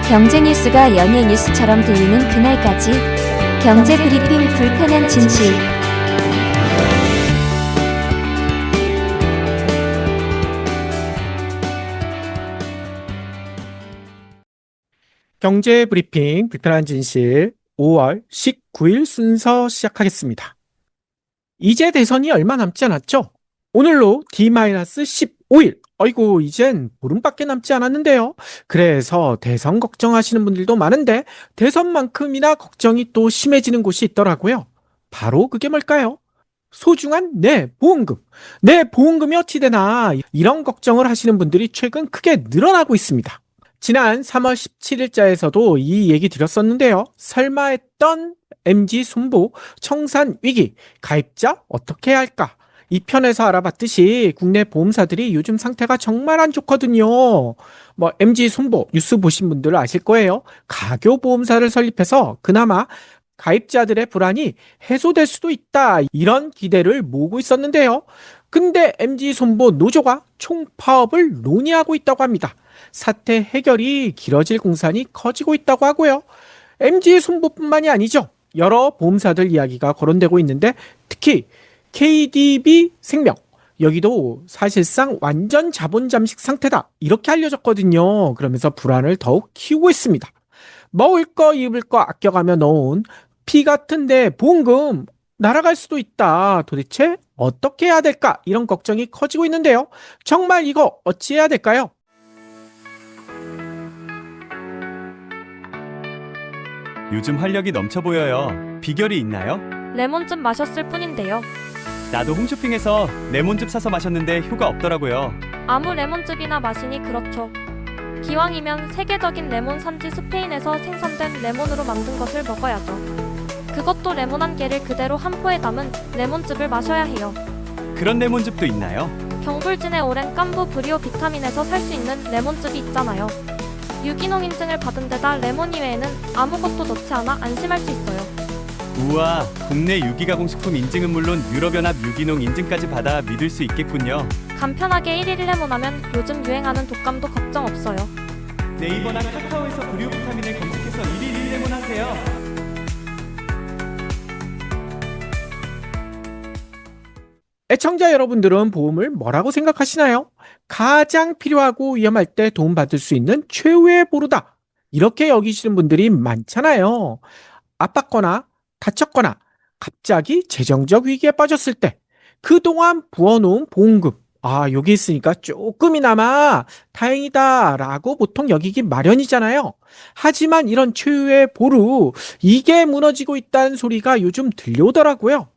경제 뉴스가 연예 뉴스처럼 들리는 그날까지 경제 브리핑 불편한 진실. 경제 브리핑 불편한 진실 5월 19일 순서 시작하겠습니다. 이제 대선이 얼마 남지 않았죠? 오늘로 D-15일. 아이고, 이젠 보름밖에 남지 않았는데요. 그래서 대선 걱정하시는 분들도 많은데 대선만큼이나 걱정이 또 심해지는 곳이 있더라고요. 바로 그게 뭘까요? 소중한 내 보험금. 내 보험금이 어찌 되나 이런 걱정을 하시는 분들이 최근 크게 늘어나고 있습니다. 지난 3월 17일자에서도 이 얘기 드렸었는데요. 설마 했던 MG 손보 청산 위기, 가입자 어떻게 해야 할까? 이 편에서 알아봤듯이 국내 보험사들이 요즘 상태가 정말 안 좋거든요. MG 손보 뉴스 보신 분들 아실 거예요. 가교 보험사를 설립해서 그나마 가입자들의 불안이 해소될 수도 있다. 이런 기대를 모으고 있었는데요. 근데 MG 손보 노조가 총파업을 논의하고 있다고 합니다. 사태 해결이 길어질 공산이 커지고 있다고 하고요. MG 손보뿐만이 아니죠. 여러 보험사들 이야기가 거론되고 있는데 특히 KDB 생명 여기도 사실상 완전 자본 잠식 상태다 이렇게 알려졌거든요. 그러면서 불안을 더욱 키우고 있습니다. 먹을 거 입을 거 아껴가며 넣은 피 같은데 보험금 날아갈 수도 있다. 도대체 어떻게 해야 될까? 이런 걱정이 커지고 있는데요. 정말 이거 어찌해야 될까요? 요즘 활력이 넘쳐 보여요. 비결이 있나요? 레몬즙 마셨을 뿐인데요. 나도 홈쇼핑에서 레몬즙 사서 마셨는데 효과 없더라고요. 아무 레몬즙이나 마시니 그렇죠. 기왕이면 세계적인 레몬 산지 스페인에서 생산된 레몬으로 만든 것을 먹어야죠. 그것도 레몬 한 개를 그대로 한 포에 담은 레몬즙을 마셔야 해요. 그런 레몬즙도 있나요? 경불진의 오랜 깐부 브리오 비타민에서 살 수 있는 레몬즙이 있잖아요. 유기농 인증을 받은 데다 레몬 이외에는 아무것도 넣지 않아 안심할 수 있어요. 우와, 국내 유기가공식품 인증은 물론 유럽연합 유기농 인증까지 받아 믿을 수 있겠군요. 간편하게 1일 1레몬 하면 요즘 유행하는 독감도 걱정 없어요. 네이버나 카카오에서 브리오 비타민을 검색해서 1일 1레몬 하세요. 애청자 여러분들은 보험을 뭐라고 생각하시나요? 가장 필요하고 위험할 때 도움받을 수 있는 최후의 보루다. 이렇게 여기시는 분들이 많잖아요. 아팠거나 다쳤거나 갑자기 재정적 위기에 빠졌을 때 그동안 부어놓은 보험금. 여기 있으니까 조금이나마 다행이다 라고 보통 여기기 마련이잖아요. 하지만 이런 최후의 보루, 이게 무너지고 있다는 소리가 요즘 들려오더라고요.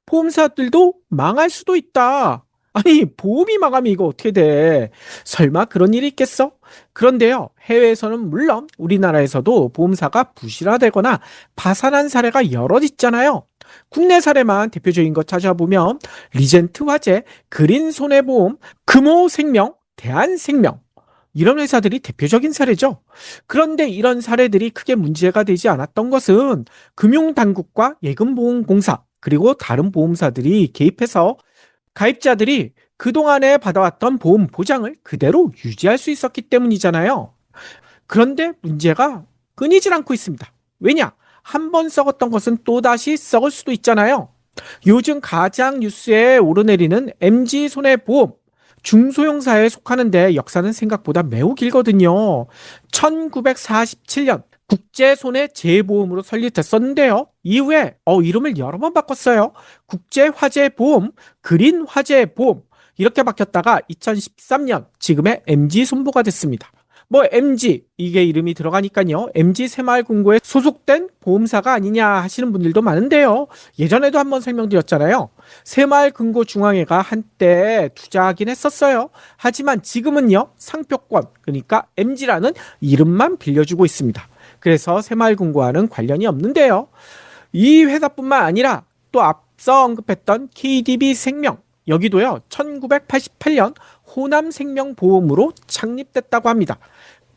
보험사들도 망할 수도 있다. 아니, 보험이 망하면 이거 어떻게 돼? 설마 그런 일이 있겠어? 그런데요, 해외에서는 물론 우리나라에서도 보험사가 부실화되거나 파산한 사례가 여럿 있잖아요. 국내 사례만 대표적인 거 찾아보면 리젠트 화재, 그린 손해보험, 금호생명, 대한생명 이런 회사들이 대표적인 사례죠. 그런데 이런 사례들이 크게 문제가 되지 않았던 것은 금융당국과 예금보험공사 그리고 다른 보험사들이 개입해서 가입자들이 그동안에 받아왔던 보험 보장을 그대로 유지할 수 있었기 때문이잖아요. 그런데 문제가 끊이질 않고 있습니다. 왜냐? 한 번 썩었던 것은 또다시 썩을 수도 있잖아요. 요즘 가장 뉴스에 오르내리는 MG손해보험 중소형사에 속하는데 역사는 생각보다 매우 길거든요. 1947년 국제손해재해보험으로 설립됐었는데요. 이후에 이름을 여러 번 바꿨어요. 국제화재보험, 그린화재보험 이렇게 바뀌었다가 2013년 지금의 MG손보가 됐습니다. MG 이게 이름이 들어가니까요. MG 새마을금고에 소속된 보험사가 아니냐 하시는 분들도 많은데요. 예전에도 한번 설명드렸잖아요. 새마을금고중앙회가 한때 투자하긴 했었어요. 하지만 지금은요. 상표권 그러니까 MG라는 이름만 빌려주고 있습니다. 그래서 새마을금고와는 관련이 없는데요. 이 회사뿐만 아니라 또 앞서 언급했던 KDB 생명 여기도요. 1988년 호남생명보험으로 창립됐다고 합니다.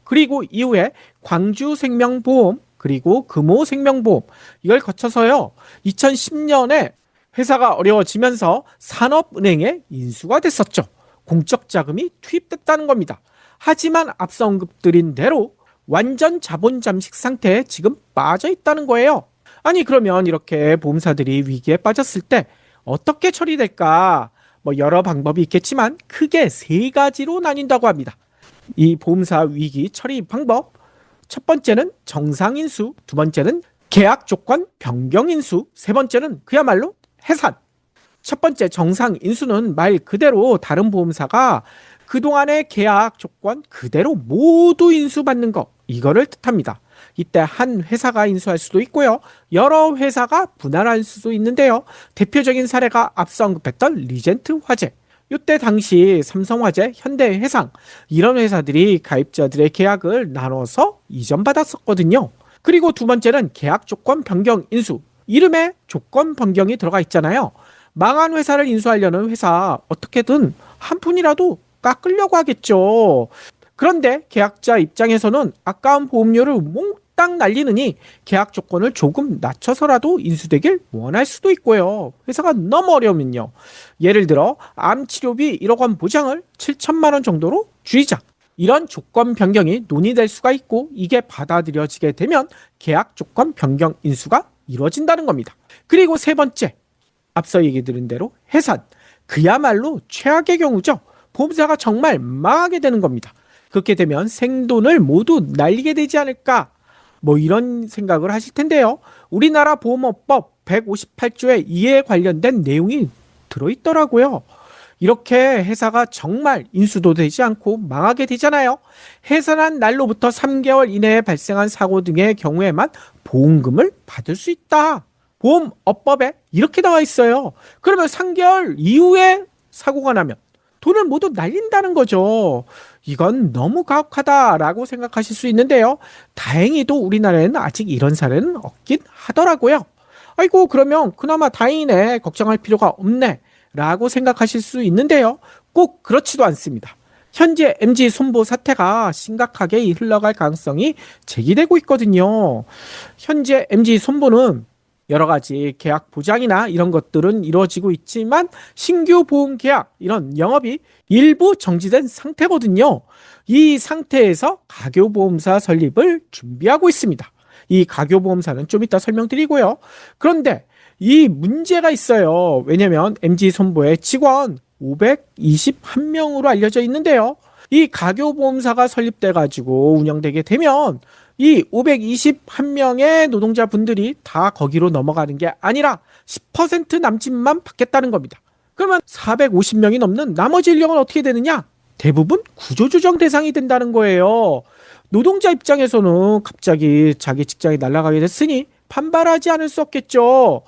그리고 이후에 광주생명보험 그리고 금호생명보험 이걸 거쳐서요. 2010년에 회사가 어려워지면서 산업은행에 인수가 됐었죠. 공적 자금이 투입됐다는 겁니다. 하지만 앞서 언급드린 대로 완전 자본 잠식 상태에 지금 빠져 있다는 거예요. 아니 그러면 이렇게 보험사들이 위기에 빠졌을 때 어떻게 처리될까? 뭐 여러 방법이 있겠지만 크게 세 가지로 나뉜다고 합니다. 이 보험사 위기 처리 방법. 첫 번째는 정상인수, 두 번째는 계약 조건 변경 인수, 세 번째는 그야말로 해산. 첫 번째 정상인수는 말 그대로 다른 보험사가 그동안의 계약 조건 그대로 모두 인수받는 것, 이거를 뜻합니다. 이때 한 회사가 인수할 수도 있고요. 여러 회사가 분할할 수도 있는데요. 대표적인 사례가 앞서 언급했던 리젠트 화재. 이때 당시 삼성화재, 현대해상 이런 회사들이 가입자들의 계약을 나눠서 이전받았었거든요. 그리고 두 번째는 계약 조건 변경 인수. 이름에 조건 변경이 들어가 있잖아요. 망한 회사를 인수하려는 회사 어떻게든 한 푼이라도 깎으려고 하겠죠. 그런데 계약자 입장에서는 아까운 보험료를 몽땅 날리느니 계약 조건을 조금 낮춰서라도 인수되길 원할 수도 있고요. 회사가 너무 어려우면요. 예를 들어 암치료비 1억 원 보장을 7천만 원 정도로 줄이자. 이런 조건 변경이 논의될 수가 있고 이게 받아들여지게 되면 계약 조건 변경 인수가 이루어진다는 겁니다. 그리고 세 번째, 앞서 얘기 드린 대로 해산. 그야말로 최악의 경우죠. 보험사가 정말 망하게 되는 겁니다. 그렇게 되면 생돈을 모두 날리게 되지 않을까? 뭐 이런 생각을 하실 텐데요. 우리나라 보험업법 158조에 이에 관련된 내용이 들어있더라고요. 이렇게 회사가 정말 인수도 되지 않고 망하게 되잖아요. 해산한 날로부터 3개월 이내에 발생한 사고 등의 경우에만 보험금을 받을 수 있다. 보험업법에 이렇게 나와 있어요. 그러면 3개월 이후에 사고가 나면 돈을 모두 날린다는 거죠. 이건 너무 가혹하다라고 생각하실 수 있는데요. 다행히도 우리나라에는 아직 이런 사례는 없긴 하더라고요. 아이고 그러면 그나마 다행이네, 걱정할 필요가 없네 라고 생각하실 수 있는데요. 꼭 그렇지도 않습니다. 현재 MG 손보 사태가 심각하게 흘러갈 가능성이 제기되고 있거든요. 현재 MG 손보는 여러 가지 계약 보장이나 이런 것들은 이루어지고 있지만 신규 보험 계약 이런 영업이 일부 정지된 상태거든요. 이 상태에서 가교보험사 설립을 준비하고 있습니다. 이 가교보험사는 좀 이따 설명드리고요. 그런데 이 문제가 있어요. 왜냐면 MG손보의 직원 521명으로 알려져 있는데요. 이 가교보험사가 설립돼 가지고 운영되게 되면 이 521명의 노동자분들이 다 거기로 넘어가는 게 아니라 10% 남짓만 받겠다는 겁니다. 그러면 450명이 넘는 나머지 인력은 어떻게 되느냐? 대부분 구조조정 대상이 된다는 거예요. 노동자 입장에서는 갑자기 자기 직장이 날아가게 됐으니 반발하지 않을 수 없겠죠.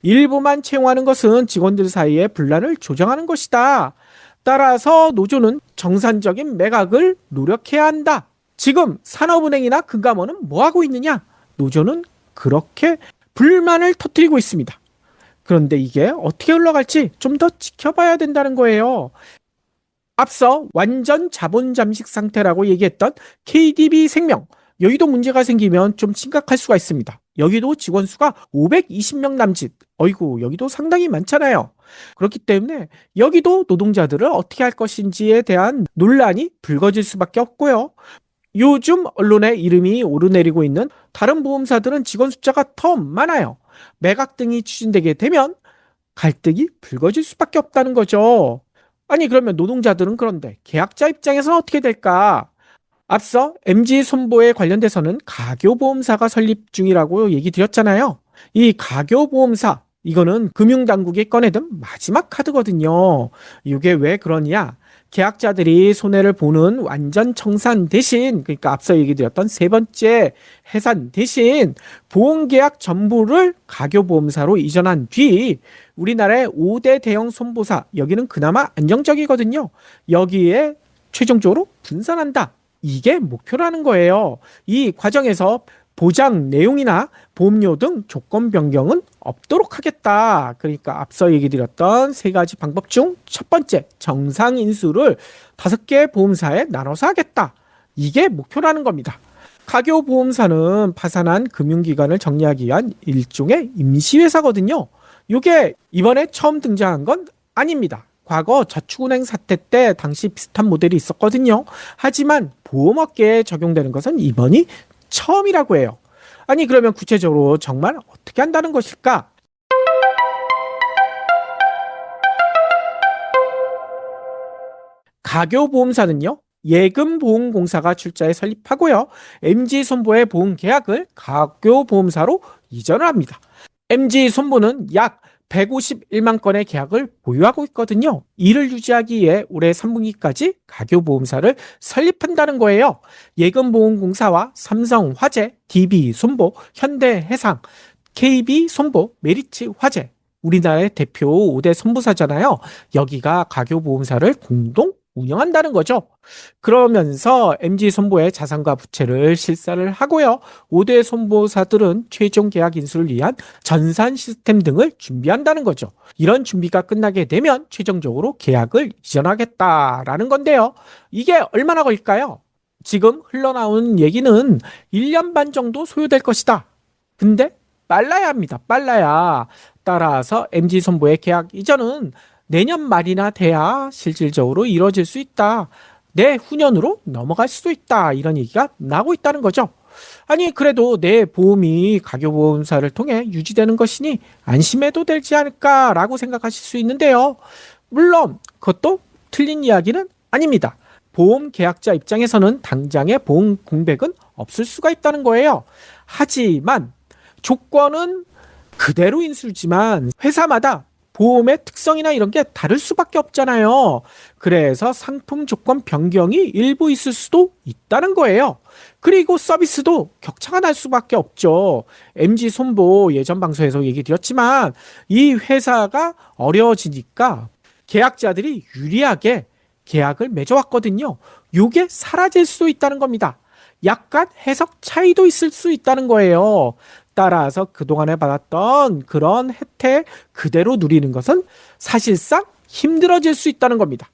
일부만 채용하는 것은 직원들 사이의 분란을 조정하는 것이다. 따라서 노조는 정상적인 매각을 노력해야 한다. 지금 산업은행이나 금감원은 뭐 하고 있느냐? 노조는 그렇게 불만을 터뜨리고 있습니다. 그런데 이게 어떻게 흘러갈지 좀 더 지켜봐야 된다는 거예요. 앞서 완전 자본 잠식 상태라고 얘기했던 KDB 생명, 여기도 문제가 생기면 좀 심각할 수가 있습니다. 여기도 직원 수가 520명 남짓. 어이구, 여기도 상당히 많잖아요. 그렇기 때문에 여기도 노동자들을 어떻게 할 것인지에 대한 논란이 불거질 수밖에 없고요. 요즘 언론에 이름이 오르내리고 있는 다른 보험사들은 직원 숫자가 더 많아요. 매각 등이 추진되게 되면 갈등이 불거질 수밖에 없다는 거죠. 아니 그러면 노동자들은 그런데 계약자 입장에서는 어떻게 될까? 앞서 MG손보에 관련돼서는 가교보험사가 설립 중이라고 얘기 드렸잖아요. 이 가교보험사, 이거는 금융당국이 꺼내든 마지막 카드거든요. 이게 왜 그러냐? 계약자들이 손해를 보는 완전 청산 대신, 그러니까 앞서 얘기 드렸던 세 번째 해산 대신 보험계약 전부를 가교보험사로 이전한 뒤 우리나라의 5대 대형 손보사, 여기는 그나마 안정적이거든요. 여기에 최종적으로 분산한다. 이게 목표라는 거예요. 이 과정에서 보장 내용이나 보험료 등 조건 변경은 없도록 하겠다. 그러니까 앞서 얘기 드렸던 세 가지 방법 중 첫 번째, 정상 인수를 5개 보험사에 나눠서 하겠다. 이게 목표라는 겁니다. 가교보험사는 파산한 금융기관을 정리하기 위한 일종의 임시회사거든요. 이게 이번에 처음 등장한 건 아닙니다. 과거 저축은행 사태 때 당시 비슷한 모델이 있었거든요. 하지만 보험업계에 적용되는 것은 이번이 처음이라고 해요. 아니 그러면 구체적으로 정말 어떻게 한다는 것일까? 가교보험사는요, 예금보험공사가 출자해 설립하고요, MG손보의 보험계약을 가교보험사로 이전을 합니다. MG손보는 약 151만 건의 계약을 보유하고 있거든요. 이를 유지하기 위해 올해 3분기까지 가교보험사를 설립한다는 거예요. 예금보험공사와 삼성화재, DB손보, 현대해상, KB손보, 메리츠화재, 우리나라의 대표 5대 손보사잖아요. 여기가 가교보험사를 공동 운영한다는 거죠. 그러면서 MG손보의 자산과 부채를 실사를 하고요. 5대 손보사들은 최종 계약 인수를 위한 전산 시스템 등을 준비한다는 거죠. 이런 준비가 끝나게 되면 최종적으로 계약을 이전하겠다라는 건데요. 이게 얼마나 걸릴까요? 지금 흘러나오는 얘기는 1년 반 정도 소요될 것이다. 근데 빨라야 합니다. 빨라야. 따라서 MG손보의 계약 이전은 내년 말이나 돼야 실질적으로 이루어질 수 있다. 내후년으로 넘어갈 수도 있다. 이런 얘기가 나오고 있다는 거죠. 아니 그래도 내 보험이 가교보험사를 통해 유지되는 것이니 안심해도 되지 않을까라고 생각하실 수 있는데요. 물론 그것도 틀린 이야기는 아닙니다. 보험 계약자 입장에서는 당장의 보험 공백은 없을 수가 있다는 거예요. 하지만 조건은 그대로 인수지만 회사마다 보험의 특성이나 이런 게 다를 수밖에 없잖아요. 그래서 상품 조건 변경이 일부 있을 수도 있다는 거예요. 그리고 서비스도 격차가 날 수밖에 없죠. MG손보 예전 방송에서 얘기 드렸지만 이 회사가 어려워지니까 계약자들이 유리하게 계약을 맺어왔거든요. 이게 사라질 수도 있다는 겁니다. 약간 해석 차이도 있을 수 있다는 거예요. 따라서 그동안에 받았던 그런 혜택 그대로 누리는 것은 사실상 힘들어질 수 있다는 겁니다.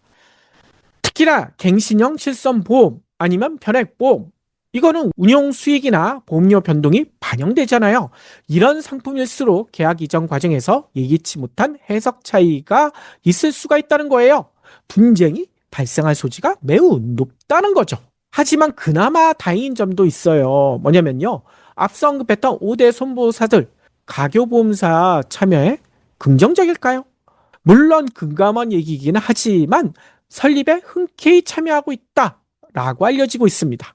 특히나 갱신형 실손보험 아니면 변액보험, 이거는 운용 수익이나 보험료 변동이 반영되잖아요. 이런 상품일수록 계약 이전 과정에서 예기치 못한 해석 차이가 있을 수가 있다는 거예요. 분쟁이 발생할 소지가 매우 높다는 거죠. 하지만 그나마 다행인 점도 있어요. 뭐냐면요, 앞서 언급했던 5대 손보사들 가교보험사 참여에 긍정적일까요? 물론 금감원 얘기이긴 하지만 설립에 흔쾌히 참여하고 있다라고 알려지고 있습니다.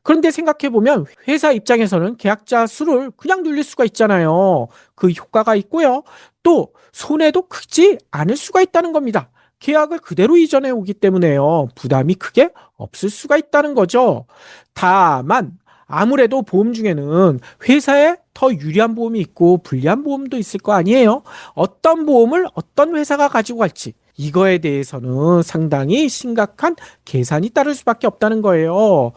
그런데 생각해보면 회사 입장에서는 계약자 수를 그냥 늘릴 수가 있잖아요. 그 효과가 있고요. 또 손해도 크지 않을 수가 있다는 겁니다. 계약을 그대로 이전해 오기 때문에요. 부담이 크게 없을 수가 있다는 거죠. 다만 아무래도 보험 중에는 회사에 더 유리한 보험이 있고 불리한 보험도 있을 거 아니에요. 어떤 보험을 어떤 회사가 가지고 갈지 이거에 대해서는 상당히 심각한 계산이 따를 수밖에 없다는 거예요.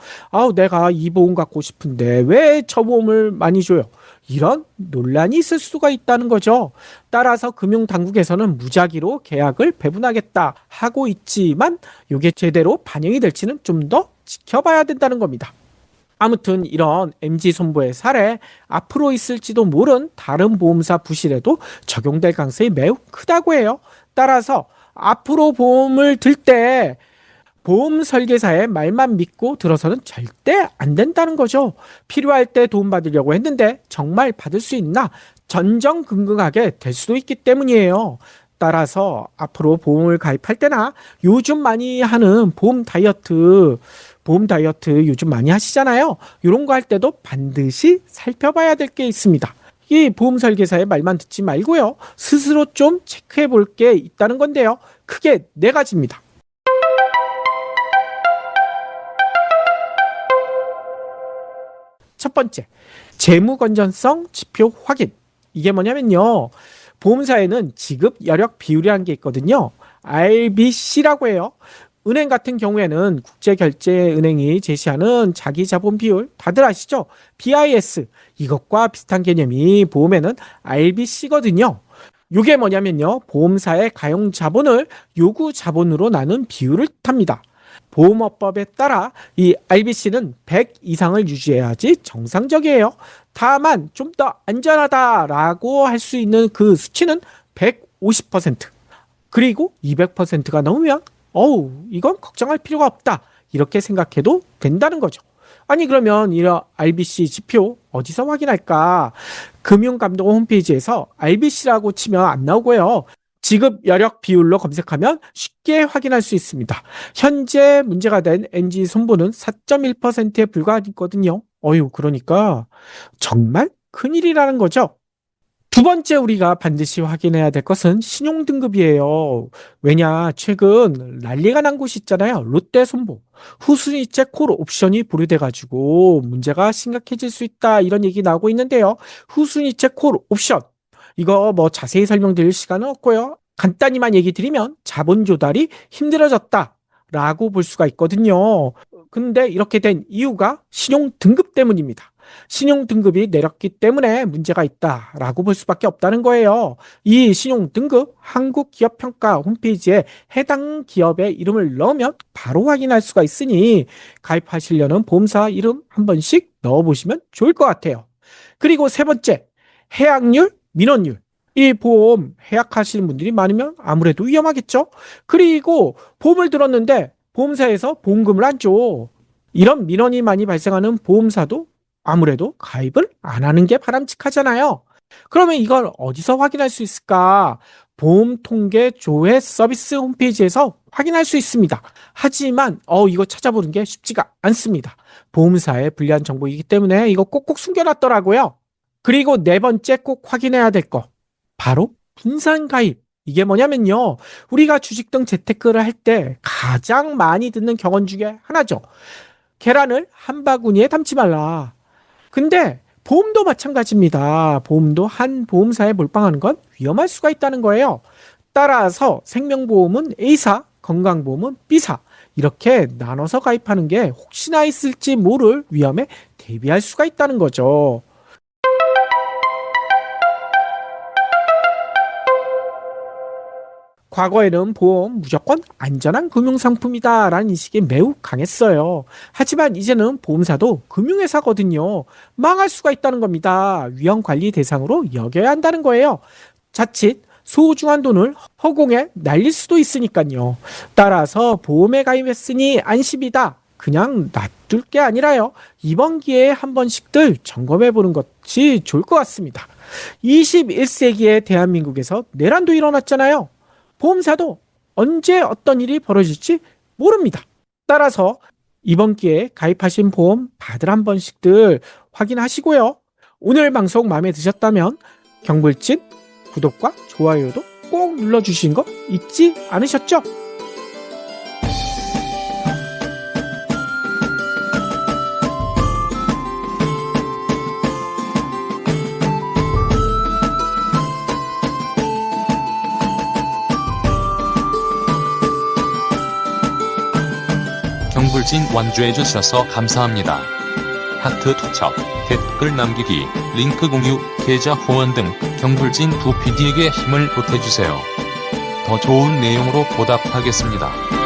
내가 이 보험 갖고 싶은데 왜 저 보험을 많이 줘요? 이런 논란이 있을 수가 있다는 거죠. 따라서 금융당국에서는 무작위로 계약을 배분하겠다 하고 있지만 이게 제대로 반영이 될지는 좀 더 지켜봐야 된다는 겁니다. 아무튼 이런 MG손보의 사례 앞으로 있을지도 모른 다른 보험사 부실에도 적용될 가능성이 매우 크다고 해요. 따라서 앞으로 보험을 들 때 보험 설계사의 말만 믿고 들어서는 절대 안 된다는 거죠. 필요할 때 도움받으려고 했는데 정말 받을 수 있나 전전긍긍하게 될 수도 있기 때문이에요. 따라서 앞으로 보험을 가입할 때나 요즘 많이 하는 보험 다이어트 요즘 많이 하시잖아요. 이런 거 할 때도 반드시 살펴봐야 될 게 있습니다. 이 보험 설계사의 말만 듣지 말고요. 스스로 좀 체크해 볼 게 있다는 건데요. 크게 4가지입니다. 첫 번째, 재무 건전성 지표 확인. 이게 뭐냐면요, 보험사에는 지급 여력 비율이라는 게 있거든요. RBC라고 해요. 은행 같은 경우에는 국제결제은행이 제시하는 자기자본 비율 다들 아시죠? BIS, 이것과 비슷한 개념이 보험에는 RBC거든요. 이게 뭐냐면요, 보험사의 가용 자본을 요구 자본으로 나눈 비율을 뜻합니다. 보험업법에 따라 이 RBC는 100 이상을 유지해야지 정상적이에요. 다만 좀 더 안전하다라고 할 수 있는 그 수치는 150%. 그리고 200%가 넘으면 이건 걱정할 필요가 없다. 이렇게 생각해도 된다는 거죠. 아니 그러면 이런 RBC 지표 어디서 확인할까? 금융감독 홈페이지에서 RBC라고 치면 안 나오고요. 지급 여력 비율로 검색하면 쉽게 확인할 수 있습니다. 현재 문제가 된 NG 손보는 4.1%에 불과하거든요. 그러니까 정말 큰일이라는 거죠. 두 번째 우리가 반드시 확인해야 될 것은 신용등급이에요. 왜냐, 최근 난리가 난 곳이 있잖아요. 롯데손보. 후순위채 콜 옵션이 보류돼가지고 문제가 심각해질 수 있다. 이런 얘기 나오고 있는데요. 후순위채 콜 옵션. 이거 뭐 자세히 설명드릴 시간은 없고요. 간단히만 얘기 드리면 자본 조달이 힘들어졌다. 라고 볼 수가 있거든요. 근데 이렇게 된 이유가 신용등급 때문입니다. 신용등급이 내렸기 때문에 문제가 있다라고 볼 수밖에 없다는 거예요. 이 신용등급 한국기업평가 홈페이지에 해당 기업의 이름을 넣으면 바로 확인할 수가 있으니 가입하시려는 보험사 이름 한 번씩 넣어보시면 좋을 것 같아요. 그리고 세 번째, 해약률, 민원율. 이 보험 해약하시는 분들이 많으면 아무래도 위험하겠죠. 그리고 보험을 들었는데 보험사에서 보험금을 안 줘. 이런 민원이 많이 발생하는 보험사도 아무래도 가입을 안 하는 게 바람직하잖아요. 그러면 이걸 어디서 확인할 수 있을까? 보험통계조회 서비스 홈페이지에서 확인할 수 있습니다. 하지만 이거 찾아보는 게 쉽지가 않습니다. 보험사의 불리한 정보이기 때문에 이거 꼭꼭 숨겨놨더라고요. 그리고 네 번째 꼭 확인해야 될 거, 바로 분산가입. 이게 뭐냐면요, 우리가 주식 등 재테크를 할 때 가장 많이 듣는 경험 중에 하나죠. 계란을 한 바구니에 담지 말라. 근데 보험도 마찬가지입니다. 보험도 한 보험사에 몰빵하는 건 위험할 수가 있다는 거예요. 따라서 생명보험은 A사, 건강보험은 B사, 이렇게 나눠서 가입하는 게 혹시나 있을지 모를 위험에 대비할 수가 있다는 거죠. 과거에는 보험 무조건 안전한 금융상품이다 라는 인식이 매우 강했어요. 하지만 이제는 보험사도 금융회사거든요. 망할 수가 있다는 겁니다. 위험관리 대상으로 여겨야 한다는 거예요. 자칫 소중한 돈을 허공에 날릴 수도 있으니까요. 따라서 보험에 가입했으니 안심이다. 그냥 놔둘 게 아니라요. 이번 기회에 한 번씩들 점검해 보는 것이 좋을 것 같습니다. 21세기의 대한민국에서 내란도 일어났잖아요. 보험사도 언제 어떤 일이 벌어질지 모릅니다. 따라서 이번 기회에 가입하신 보험 다들 한 번씩들 확인하시고요. 오늘 방송 마음에 드셨다면 경불진 구독과 좋아요도 꼭 눌러주신 거 잊지 않으셨죠? 경불진 완주해주셔서 감사합니다. 하트 투척, 댓글 남기기, 링크 공유, 계좌 후원 등 경불진 두 PD에게 힘을 보태주세요. 더 좋은 내용으로 보답하겠습니다.